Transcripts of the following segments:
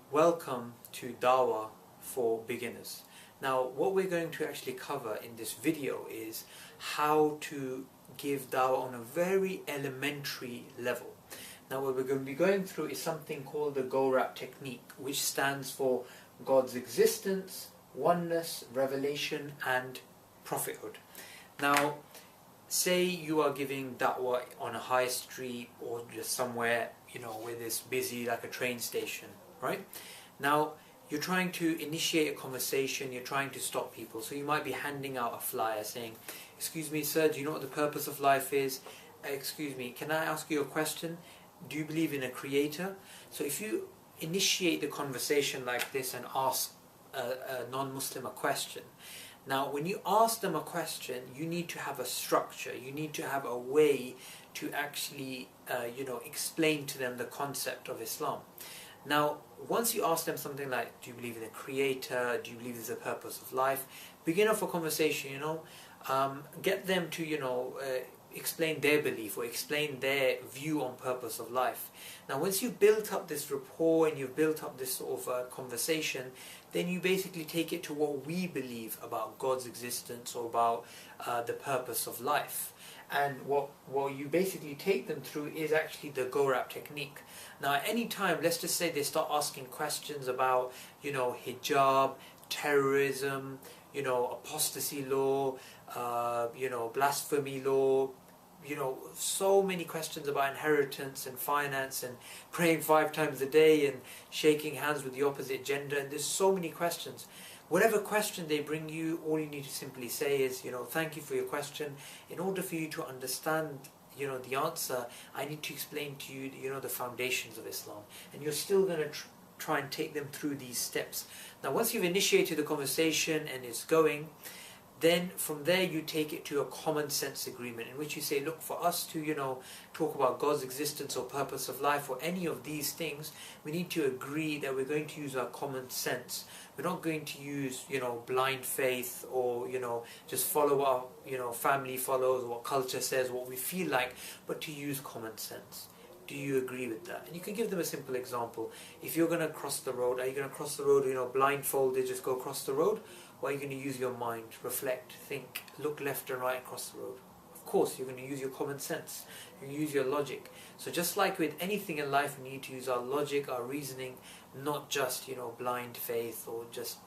Welcome to Dawah for beginners. Now, what we're going to actually cover in this video is how to give Dawah on a very elementary level. Now, what we're going to be going through is something called the GORAP technique, which stands for God's existence, oneness, revelation, and prophethood. Now, say you are giving Dawah on a high street or just somewhere, where it's busy, like a train station, right? Now, you're trying to initiate a conversation, you're trying to stop people. So you might be handing out a flyer saying, "Excuse me, sir, do you know what the purpose of life is? Excuse me, can I ask you a question? Do you believe in a creator?" So if you initiate the conversation like this and ask a non-Muslim a question, now when you ask them a question, you need to have a structure, you need to have a way to actually explain to them the concept of Islam. Now, once you ask them something like, "Do you believe in a creator? Do you believe there's a purpose of life?" Begin off a conversation, get them to, explain their belief or explain their view on purpose of life. Now, once you've built up this rapport and you've built up this sort of conversation, then you basically take it to what we believe about God's existence or about the purpose of life. And what you basically take them through is actually the GORAP technique. Now, at any time, let's just say they start asking questions about, hijab, terrorism, apostasy law, blasphemy law, so many questions about inheritance and finance and praying 5 times a day and shaking hands with the opposite gender, and there's so many questions. Whatever question they bring you, all you need to simply say is, "Thank you for your question. In order for you to understand, the answer, I need to explain to you, the foundations of Islam." And you're still going to try and take them through these steps. Now, once you've initiated the conversation and it's going, then from there you take it to a common sense agreement in which you say, "Look, for us to talk about God's existence or purpose of life or any of these things, we need to agree that we're going to use our common sense. We're not going to use blind faith or just follow what family follows, what culture says, what we feel like, but to use common sense. Do you agree with that?" And you can give them a simple example. If you're going to cross the road, are you going to cross the road blindfolded, just go across the road? Or are you going to use your mind, reflect, think, look left and right and cross the road? Of course, you're going to use your common sense. You use your logic. So just like with anything in life, we need to use our logic, our reasoning, not just blind faith or just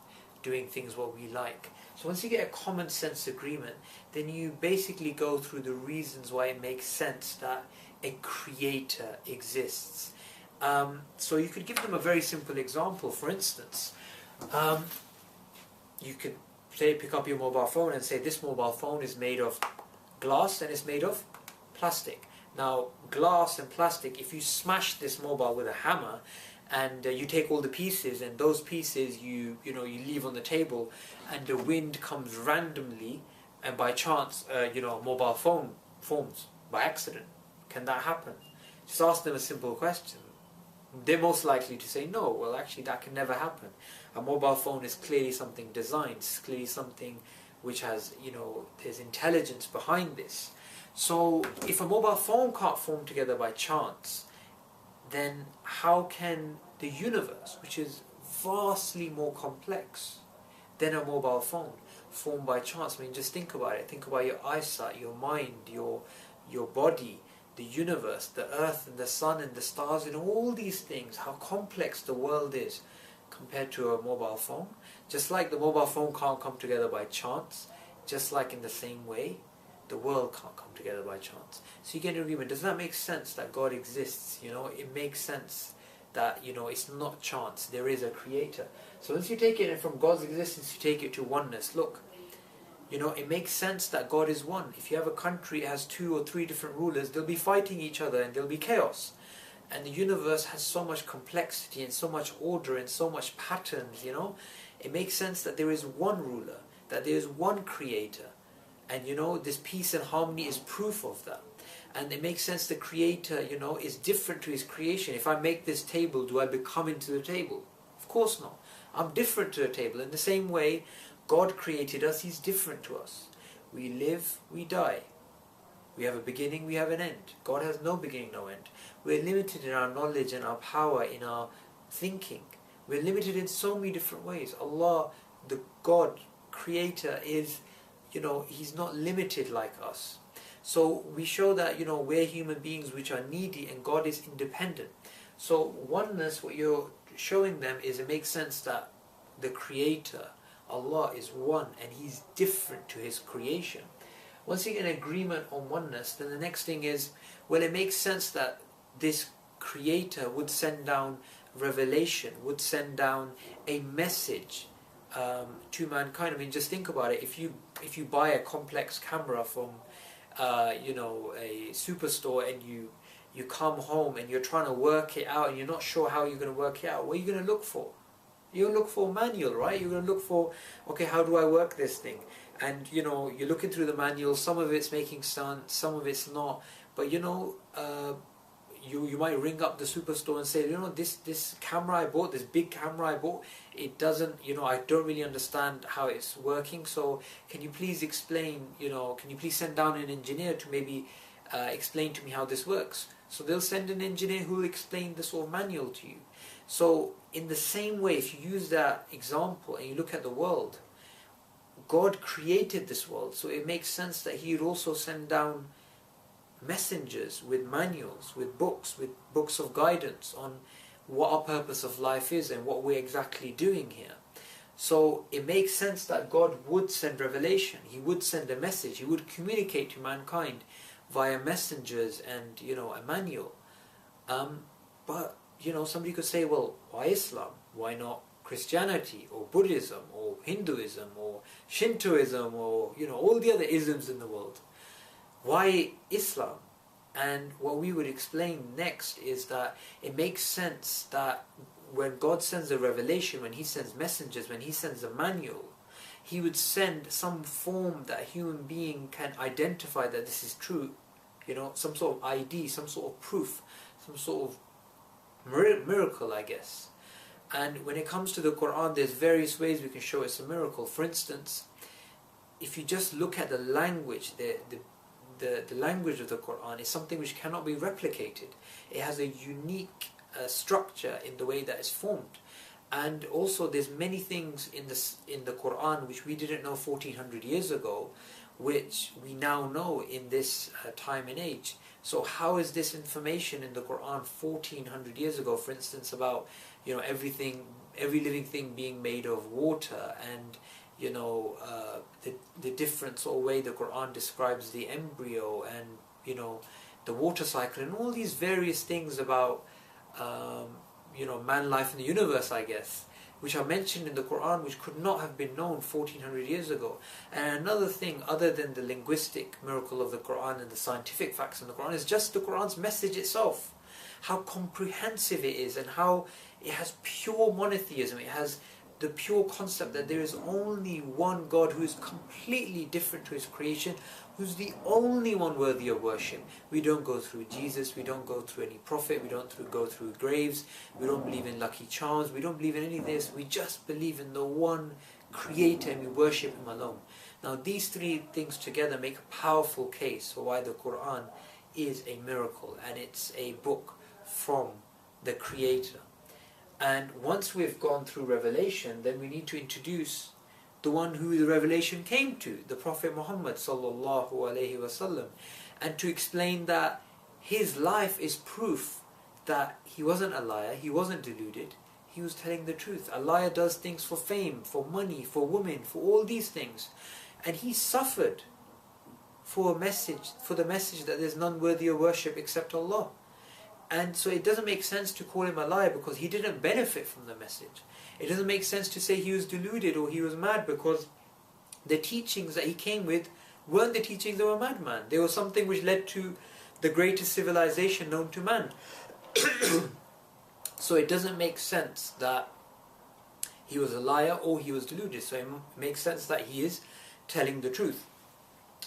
doing things what we like. So once you get a common sense agreement, then you basically go through the reasons why it makes sense that a creator exists. So you could give them a very simple example. For instance, you could pick up your mobile phone and say, "This mobile phone is made of glass and it's made of plastic." Now, glass and plastic, if you smash this mobile with a hammer and you take all the pieces, and those pieces you leave on the table, and the wind comes randomly and by chance a mobile phone forms by accident, can that happen? Just ask them a simple question. They're most likely to say no. Well, actually that can never happen. A mobile phone is clearly something designed, it's clearly something which has, there's intelligence behind this. So if a mobile phone can't form together by chance, then how can the universe, which is vastly more complex than a mobile phone, form by chance? I mean, just think about it. Think about your eyesight, your mind, your body, the universe, the earth and the sun and the stars and all these things, how complex the world is compared to a mobile phone. Just like the mobile phone can't come together by chance, just like in the same way, the world can't come together by chance. So you get an agreement. Does that make sense that God exists? It makes sense that, it's not chance. There is a creator. So once you take it from God's existence, you take it to oneness. Look, it makes sense that God is one. If you have a country that has 2 or 3 different rulers, they'll be fighting each other and there'll be chaos. And the universe has so much complexity and so much order and so much patterns, It makes sense that there is one ruler, that there is one creator. And this peace and harmony is proof of that. And it makes sense the creator, is different to his creation. If I make this table, do I become into the table? Of course not. I'm different to the table. In the same way, God created us, he's different to us. We live, we die. We have a beginning, we have an end. God has no beginning, no end. We're limited in our knowledge and our power, in our thinking. We're limited in so many different ways. Allah, the God, Creator, is, He's not limited like us. So we show that, we're human beings which are needy and God is independent. So oneness, what you're showing them is, it makes sense that the Creator, Allah, is one and He's different to His creation. Once you get an agreement on oneness, then the next thing is, well, it makes sense that this Creator would send down revelation, would send down a message to mankind. I mean, just think about it. If you buy a complex camera from a superstore, and you come home and you're trying to work it out and you're not sure how you're going to work it out, what are you going to look for? You're going to look for a manual, right? You're going to look for, okay, how do I work this thing? And you're looking through the manual. Some of it's making sense, some of it's not. But you might ring up the superstore and say, this camera I bought, this big camera I bought, it doesn't, I don't really understand how it's working. So can you please explain, can you please send down an engineer to maybe explain to me how this works? So they'll send an engineer who will explain the sort of manual to you. So in the same way, if you use that example and you look at the world, God created this world, so it makes sense that He would also send down messengers with manuals, with books of guidance on what our purpose of life is and what we're exactly doing here. So it makes sense that God would send revelation. He would send a message. He would communicate to mankind via messengers and a manual. But somebody could say, well, why Islam? Why not Christianity or Buddhism or Hinduism or Shintoism or all the other isms in the world? Why Islam? And what we would explain next is that it makes sense that when God sends a revelation, when He sends messengers, when He sends a manual, He would send some form that a human being can identify that this is true, some sort of ID, some sort of proof, some sort of miracle, I guess. And when it comes to the Quran, there's various ways we can show it's a miracle. For instance, if you just look at the language, the language of the Quran is something which cannot be replicated. It has a unique structure in the way that it's formed. And also there's many things in the Quran which we didn't know 1400 years ago, which we now know in this time and age. So how is this information in the Quran 1400 years ago, for instance, about every living thing being made of water, and the different sort of way the Quran describes the embryo, and the water cycle, and all these various things about man, life, and the universe, I guess, which are mentioned in the Quran, which could not have been known 1400 years ago. And another thing, other than the linguistic miracle of the Quran and the scientific facts in the Quran, is just the Quran's message itself. How comprehensive it is, and how it has pure monotheism. It has the pure concept that there is only one God who is completely different to His creation, who's the only one worthy of worship. We don't go through Jesus, we don't go through any prophet, we don't go through graves, we don't believe in lucky charms, we don't believe in any of this. We just believe in the one Creator and we worship Him alone. Now these three things together make a powerful case for why the Quran is a miracle, and it's a book from the Creator. And once we've gone through revelation, then we need to introduce the one who the revelation came to, the Prophet Muhammad sallallahu alaihi wasallam, and to explain that his life is proof that he wasn't a liar, he wasn't deluded, he was telling the truth. A liar does things for fame, for money, for women, for all these things, and he suffered for the message that there's none worthy of worship except Allah. And so it doesn't make sense to call him a liar because he didn't benefit from the message. It doesn't make sense to say he was deluded or he was mad because the teachings that he came with weren't the teachings of a madman. They were something which led to the greatest civilization known to man. So it doesn't make sense that he was a liar or he was deluded. So it makes sense that he is telling the truth.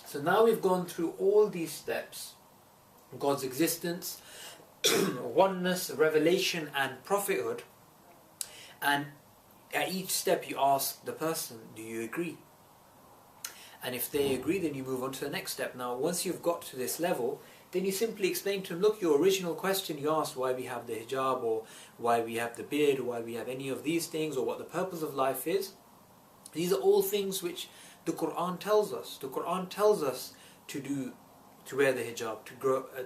So now we've gone through all these steps: God's existence, oneness, revelation, and prophethood. And at each step you ask the person, do you agree? And if they agree, then you move on to the next step. Now once you've got to this level, then you simply explain to them, look, your original question you asked, why we have the hijab, or why we have the beard, or why we have any of these things, or what the purpose of life is. These are all things which the Quran tells us. The Quran tells us to wear the hijab,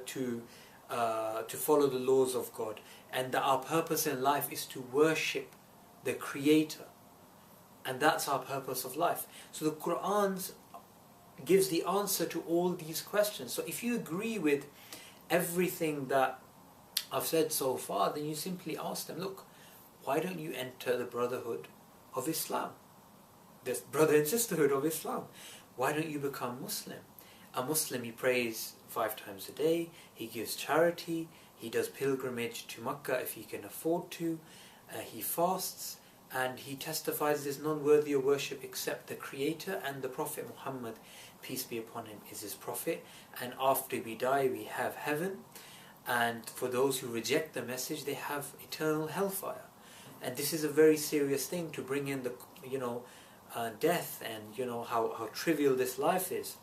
to follow the laws of God, and that our purpose in life is to worship the Creator, and that's our purpose of life. So the Quran gives the answer to all these questions. So if you agree with everything that I've said so far, then you simply ask them, look, why don't you enter the brotherhood of Islam? This brother and sisterhood of Islam. Why don't you become Muslim? A Muslim, he prays 5 times a day, he gives charity, he does pilgrimage to Makkah if he can afford to, he fasts, and he testifies there's none worthy of worship except the Creator, and the Prophet Muhammad, peace be upon him, is his Prophet, and after we die we have heaven, and for those who reject the message they have eternal hellfire. And this is a very serious thing to bring in the, death, and how trivial this life is.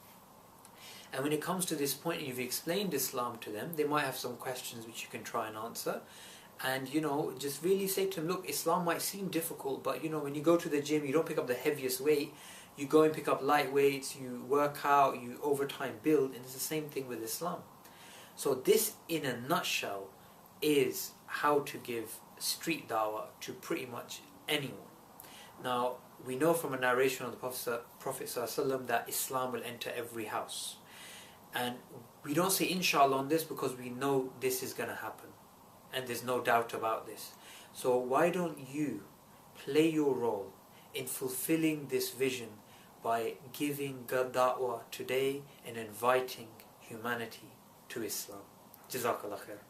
And when it comes to this point, you've explained Islam to them, they might have some questions which you can try and answer. And just really say to them, look, Islam might seem difficult, but when you go to the gym, you don't pick up the heaviest weight, you go and pick up light weights, you work out, you over time build, and it's the same thing with Islam. So this, in a nutshell, is how to give street dawah to pretty much anyone. Now, we know from a narration of the Prophet ﷺ that Islam will enter every house. And we don't say inshallah on this because we know this is going to happen. And there's no doubt about this. So why don't you play your role in fulfilling this vision by giving da'wah today and inviting humanity to Islam. Jazakallah khair.